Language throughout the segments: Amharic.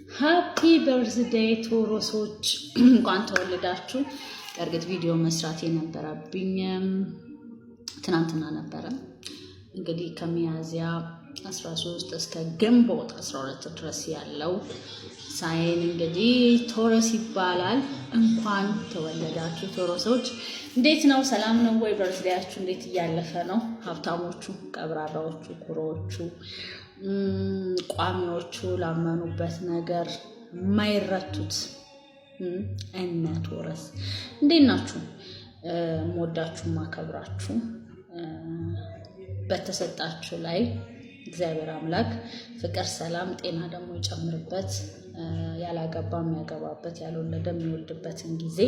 ሃፒ በርዝዴይ ቶሮሶች እንኳን ተወለዳችሁ። እርግጥ ቪዲዮ መስራት የነበረብኝ ትናንትና ነበረ። እንግዲህ ከሚያዝያ 13 እስከ ግንቦት 12 ድረስ ያለው ሳይን እንግዲህ ቶሮስ ይባላል። እንኳን ተወለዳችሁ ቶሮሶች። እንዴት ነው? ሰላም ነው ወይ? በርዝዴያችሁ እንዴት እያለፈ ነው? ሀብታሞቹ፣ ቀብራራዎቹ፣ ኩሮዎቹ፣ ቋሚዎቹ፣ ላመኑበት ነገር የማይረቱት እነ ቶሮስ እንዴት ናችሁ? ሞዳችሁ ማከብራችሁ በተሰጣችሁ ላይ እግዚአብሔር አምላክ ፍቅር፣ ሰላም፣ ጤና ደግሞ ይጨምርበት። ያላገባ የሚያገባበት፣ ያልወለደ የሚወልድበትን ጊዜ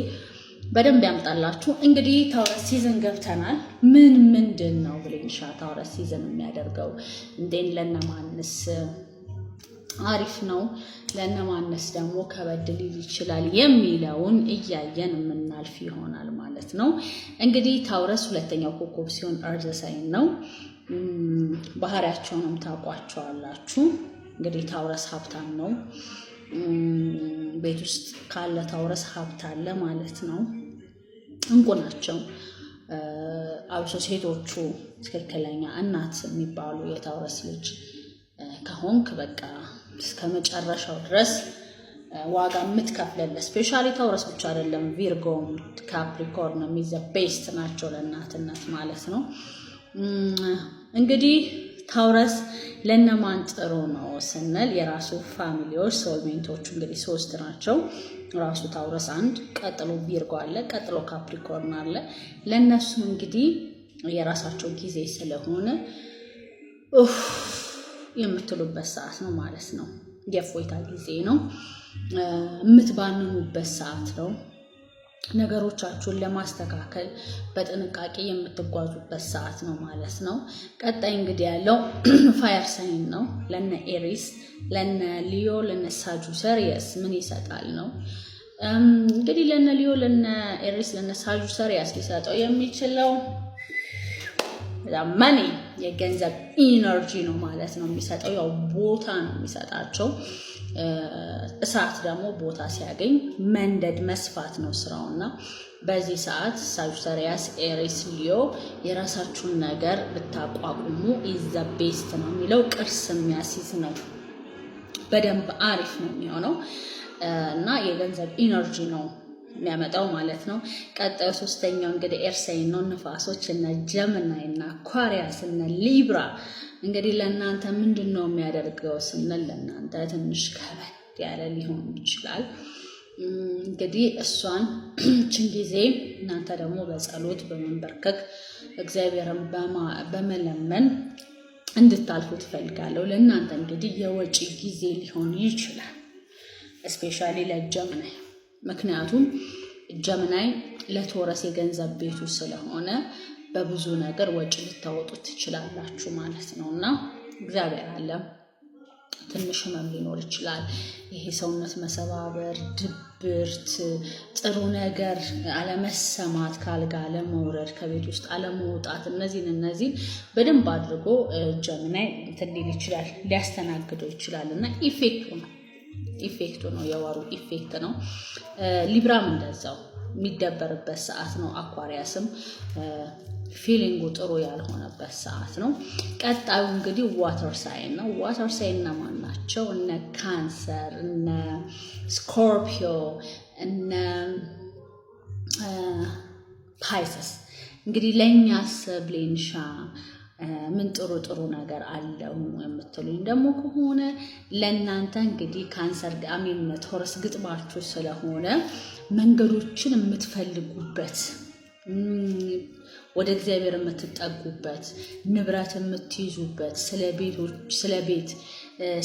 በደንብ ያምጣላችሁ። እንግዲህ ታውረስ ሲዝን ገብተናል። ምንድን ነው ብልንሻ ታውረስ ሲዝን የሚያደርገው እንዴን ለነማንስ አሪፍ ነው፣ ለነማንስ ደግሞ ከበድ ሊል ይችላል የሚለውን እያየን የምናልፍ ይሆናል ማለት ነው። እንግዲህ ታውረስ ሁለተኛው ኮከብ ሲሆን እርዝ ሳይን ነው። ባህሪያቸውንም ታውቋቸዋላችሁ። እንግዲህ ታውረስ ሀብታም ነው። ቤት ውስጥ ካለ ታውረስ ሀብት አለ ማለት ነው። እንቁ ናቸው። አብሶ ሴቶቹ ትክክለኛ እናት የሚባሉ የታውረስ ልጅ ከሆንክ በቃ እስከ መጨረሻው ድረስ ዋጋ የምትከፍለለ። ስፔሻሊ ታውረስ ብቻ አይደለም፣ ቪርጎም ካፕሪኮርን የሚዘ ቤስት ናቸው ለእናትነት ማለት ነው። እንግዲህ ታውረስ ለነማን ጥሩ ነው ስንል የራሱ ፋሚሊዎች ሶልሜንቶቹ እንግዲህ 3 ናቸው። ራሱ ታውረስ 1፣ ቀጥሎ ቪርጎ አለ፣ ቀጥሎ ካፕሪኮርን አለ። ለነሱ እንግዲህ የራሳቸው ጊዜ ስለሆነ የምትሉበት ሰዓት ነው ማለት ነው። የፎይታ ጊዜ ነው። የምትባንኑበት ሰዓት ነው። ነገሮቻችሁን ለማስተካከል በጥንቃቄ የምትጓዙበት ሰዓት ነው ማለት ነው። ቀጣይ እንግዲህ ያለው ፋየር ሳይን ነው። ለነ ኤሪስ፣ ለነ ሊዮ፣ ለነ ሳጁሰሪየስ ምን ይሰጣል ነው። እንግዲህ ለነ ሊዮ፣ ለነ ኤሪስ፣ ለነ ሳጁሰሪየስ ሊሰጠው የሚችለው መኒ የገንዘብ ኢነርጂ ነው ማለት ነው የሚሰጠው። ያው ቦታ ነው የሚሰጣቸው። እሳት ደግሞ ቦታ ሲያገኝ መንደድ መስፋት ነው ስራውና በዚህ ሰዓት ሳጁሰሪያስ፣ ኤሪስ፣ ሊዮ የራሳችሁን ነገር ብታቋቁሙ ኢዝ ዘ ቤስት ነው የሚለው። ቅርስ የሚያስይዝ ነው። በደንብ አሪፍ ነው የሚሆነው እና የገንዘብ ኢነርጂ ነው የሚያመጣው ማለት ነው። ቀጣዩ ሶስተኛው እንግዲህ ኤርሳይን ነው። ንፋሶች እነ ጀሚናይ እና አኳሪያስ እነ ሊብራ እንግዲህ ለእናንተ ምንድን ነው የሚያደርገው ስንል ለእናንተ ትንሽ ከበድ ያለ ሊሆን ይችላል። እንግዲህ ችን ጊዜ እናንተ ደግሞ በጸሎት በመንበርከክ እግዚአብሔርን በመለመን እንድታልፉ ትፈልጋለሁ። ለእናንተ እንግዲህ የወጪ ጊዜ ሊሆን ይችላል፣ እስፔሻሊ ለጀሚናይ። ምክንያቱም ጀሚናይ ለቶረስ የገንዘብ ቤቱ ስለሆነ በብዙ ነገር ወጪ ልታወጡት ትችላላችሁ ማለት ነው እና እግዚአብሔር አለ። ትንሽ ህመም ሊኖር ይችላል። ይሄ ሰውነት መሰባበር፣ ድብርት፣ ጥሩ ነገር አለመሰማት፣ ካልጋ አለመውረድ፣ ከቤት ውስጥ አለመውጣት፣ እነዚህን በደንብ አድርጎ ጀሚናይ እንትን ሊል ይችላል፣ ሊያስተናግደው ይችላል እና ኢፌክቱ ነው የወሩ ኢፌክት ነው። ሊብራም እንደዛው የሚደበርበት ሰዓት ነው። አኳሪያስም ፊሊንጉ ጥሩ ያልሆነበት ሰዓት ነው። ቀጣዩ እንግዲህ ዋተር ሳይን ነው። ዋተር ሳይን እነማን ናቸው? እነ ካንሰር፣ እነ ስኮርፒዮ፣ እነ ፓይሰስ። እንግዲህ ለእኛስ ብሌንሻ ምን ጥሩ ነገር አለው የምትሉኝ ደግሞ ከሆነ ለእናንተ እንግዲህ ካንሰር ቶረስ ግጥማችሁ ስለሆነ መንገዶችን የምትፈልጉበት፣ ወደ እግዚአብሔር የምትጠጉበት፣ ንብረት የምትይዙበት፣ ስለ ቤት፣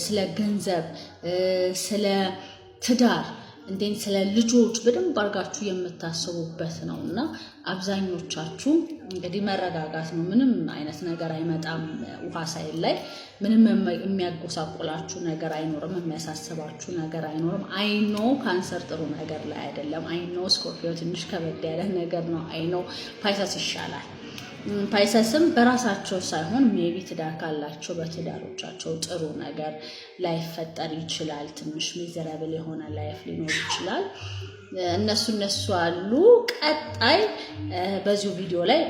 ስለ ገንዘብ፣ ስለ ትዳር እንዴት ስለ ልጆች በደንብ አድርጋችሁ የምታስቡበት ነው እና አብዛኞቻችሁ እንግዲህ መረጋጋት ነው። ምንም አይነት ነገር አይመጣም። ውሃ ሳይል ላይ ምንም የሚያጎሳቁላችሁ ነገር አይኖርም። የሚያሳስባችሁ ነገር አይኖርም። አይኖ ካንሰር ጥሩ ነገር ላይ አይደለም። አይኖ ስኮርፒዮ ትንሽ ከበድ ያለ ነገር ነው። አይኖ ፓይሰስ ይሻላል። ፓይሰስም በራሳቸው ሳይሆን ሜቢ ትዳር ካላቸው በትዳሮቻቸው ጥሩ ነገር ላይፈጠር ይችላል። ትንሽ ሚዘራብል የሆነ ላይፍ ሊኖር ይችላል። እነሱ አሉ። ቀጣይ በዚሁ ቪዲዮ ላይ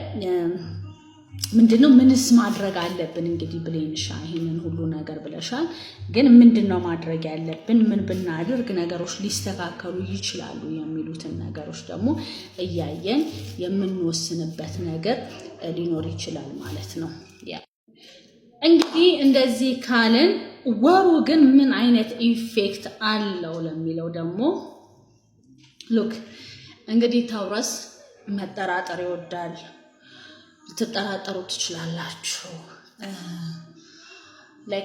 ምንድነው ምንስ ማድረግ አለብን? እንግዲህ ብሌንሻ ይሄንን ሁሉ ነገር ብለሻል፣ ግን ምንድነው ማድረግ ያለብን? ምን ብናድርግ ነገሮች ሊስተካከሉ ይችላሉ የሚሉትን ነገሮች ደግሞ እያየን የምንወስንበት ነገር ሊኖር ይችላል ማለት ነው። እንግዲህ እንደዚህ ካልን ወሩ ግን ምን አይነት ኢፌክት አለው ለሚለው ደግሞ ሉክ እንግዲህ ታውረስ መጠራጠር ይወዳል። ልትጠራጠሩ ትችላላችሁ።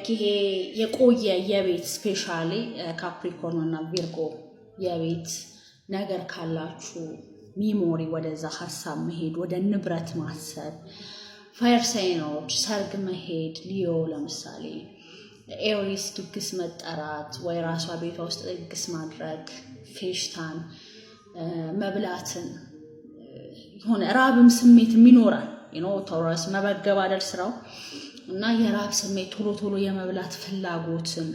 ይሄ የቆየ የቤት ስፔሻሊ ካፕሪኮርን እና ቪርጎ የቤት ነገር ካላችሁ ሚሞሪ ወደዛ ሀሳብ መሄድ፣ ወደ ንብረት ማሰብ፣ ፋየር ሳይኖች ሰርግ መሄድ፣ ሊዮ ለምሳሌ ኤሪስ ድግስ መጠራት ወይ ራሷ ቤቷ ውስጥ ድግስ ማድረግ፣ ፌሽታን መብላትን የሆነ ራብም ስሜትም ይኖራል። ታውረስ መበገብ አይደል ስራው እና የራብ ስሜት ቶሎ የመብላት ፍላጎትን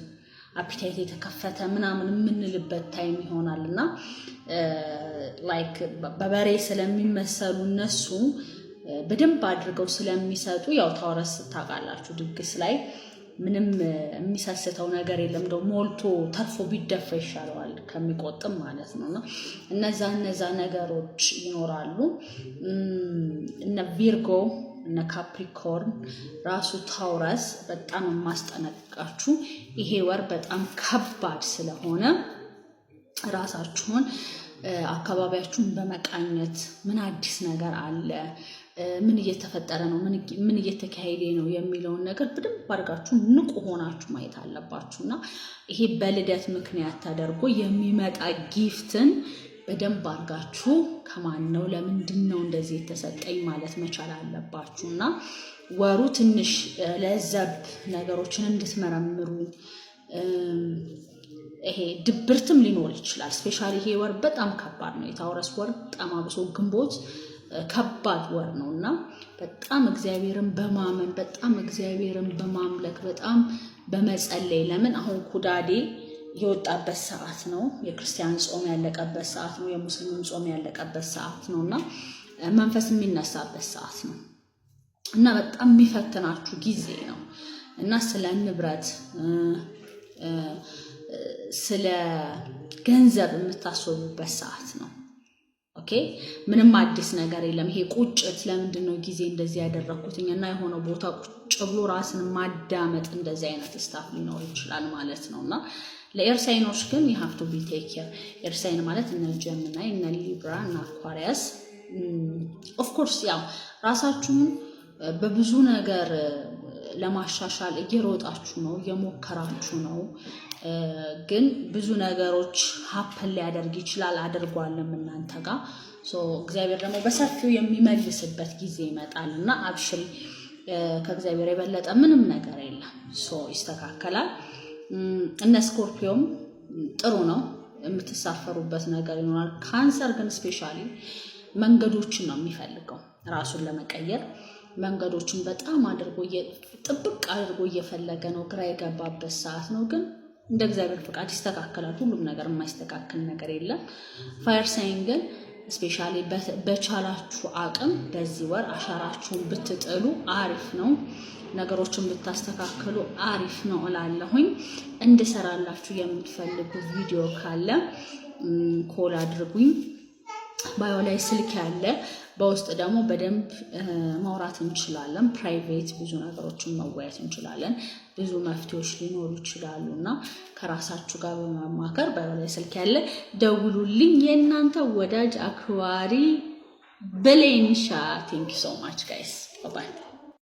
አፒታይት የተከፈተ ምናምን የምንልበት ታይም ይሆናልና በበሬ ስለሚመሰሉ እነሱ በደንብ አድርገው ስለሚሰጡ ያው ታውረስ ታውቃላችሁ ድግስ ላይ ምንም የሚሳስተው ነገር የለም። እንደው ሞልቶ ተርፎ ቢደፋ ይሻለዋል ከሚቆጥም ማለት ነውና እነዛ ነገሮች ይኖራሉ። እነ ቪርጎ እነ ካፕሪኮርን ራሱ ታውረስ በጣም ማስጠነቅቃችሁ ይሄ ወር በጣም ከባድ ስለሆነ ራሳችሁን አካባቢያችሁን በመቃኘት ምን አዲስ ነገር አለ፣ ምን እየተፈጠረ ነው፣ ምን እየተካሄደ ነው የሚለውን ነገር በደንብ አድርጋችሁ ንቁ ሆናችሁ ማየት አለባችሁና ይሄ በልደት ምክንያት ተደርጎ የሚመጣ ጊፍትን በደንብ አድርጋችሁ ከማን ነው ለምንድን ነው እንደዚህ የተሰጠኝ ማለት መቻል አለባችሁና ወሩ ትንሽ ለዘብ ነገሮችን እንድትመረምሩ ይሄ ድብርትም ሊኖር ይችላል። ስፔሻሊ ይሄ ወር በጣም ከባድ ነው። የታውረስ ወር በጣም አብሶ ግንቦት ከባድ ወር ነውና በጣም እግዚአብሔርን በማመን በጣም እግዚአብሔርን በማምለክ በጣም በመጸለይ ለምን አሁን ኩዳዴ የወጣበት ሰዓት ነው። የክርስቲያን ጾም ያለቀበት ሰዓት ነው። የሙስሊም ጾም ያለቀበት ሰዓት ነውና መንፈስ የሚነሳበት ሰዓት ነው እና በጣም የሚፈትናችሁ ጊዜ ነው እና ስለ ንብረት ስለ ገንዘብ የምታስቡበት ሰዓት ነው። ኦኬ ምንም አዲስ ነገር የለም። ይሄ ቁጭት ለምንድን ነው ጊዜ እንደዚህ ያደረኩትኝና የሆነ ቦታ ቁጭ ብሎ ራስን ማዳመጥ እንደዚህ አይነት ስታፍ ሊኖር ይችላል ማለት ነውና ለኤርሳይኖች ግን you have to be take care። ኤርሳይን ማለት እነ ጀሚናይ እነ ሊብራ እና አኳሪያስ ኦፍ ኮርስ ያው ራሳችሁን በብዙ ነገር ለማሻሻል እየሮጣችሁ ነው፣ እየሞከራችሁ ነው። ግን ብዙ ነገሮች ሀፕን ሊያደርግ ይችላል አድርጓልም እናንተ ጋር እግዚአብሔር ደግሞ በሰፊው የሚመልስበት ጊዜ ይመጣልና አብሽሪ። ከእግዚአብሔር የበለጠ ምንም ነገር የለም። ይስተካከላል። እነ ስኮርፒዮም ጥሩ ነው፣ የምትሳፈሩበት ነገር ይኖራል። ካንሰር ግን ስፔሻሊ መንገዶችን ነው የሚፈልገው ራሱን ለመቀየር መንገዶችን በጣም አድርጎ ጥብቅ አድርጎ እየፈለገ ነው። ግራ የገባበት ሰዓት ነው። ግን እንደ እግዚአብሔር ፍቃድ ይስተካከላል። ሁሉም ነገር የማይስተካከል ነገር የለም። ፋየር ሳይን ግን ስፔሻሊ በቻላችሁ አቅም በዚህ ወር አሻራችሁን ብትጥሉ አሪፍ ነው። ነገሮችን ብታስተካከሉ አሪፍ ነው እላለሁኝ። እንድሰራላችሁ የምትፈልጉት ቪዲዮ ካለ ኮል አድርጉኝ። ባዮ ላይ ስልክ ያለ በውስጥ ደግሞ በደንብ ማውራት እንችላለን። ፕራይቬት ብዙ ነገሮችን መወያየት እንችላለን። ብዙ መፍትሄዎች ሊኖሩ ይችላሉና ከራሳችሁ ጋር በመማከር ባዮ ላይ ስልክ ያለ ደውሉልኝ። የእናንተ ወዳጅ አክባሪ ብሌንሻ። ቴንክ ዩ ሶ ማች ጋይስ። ባይ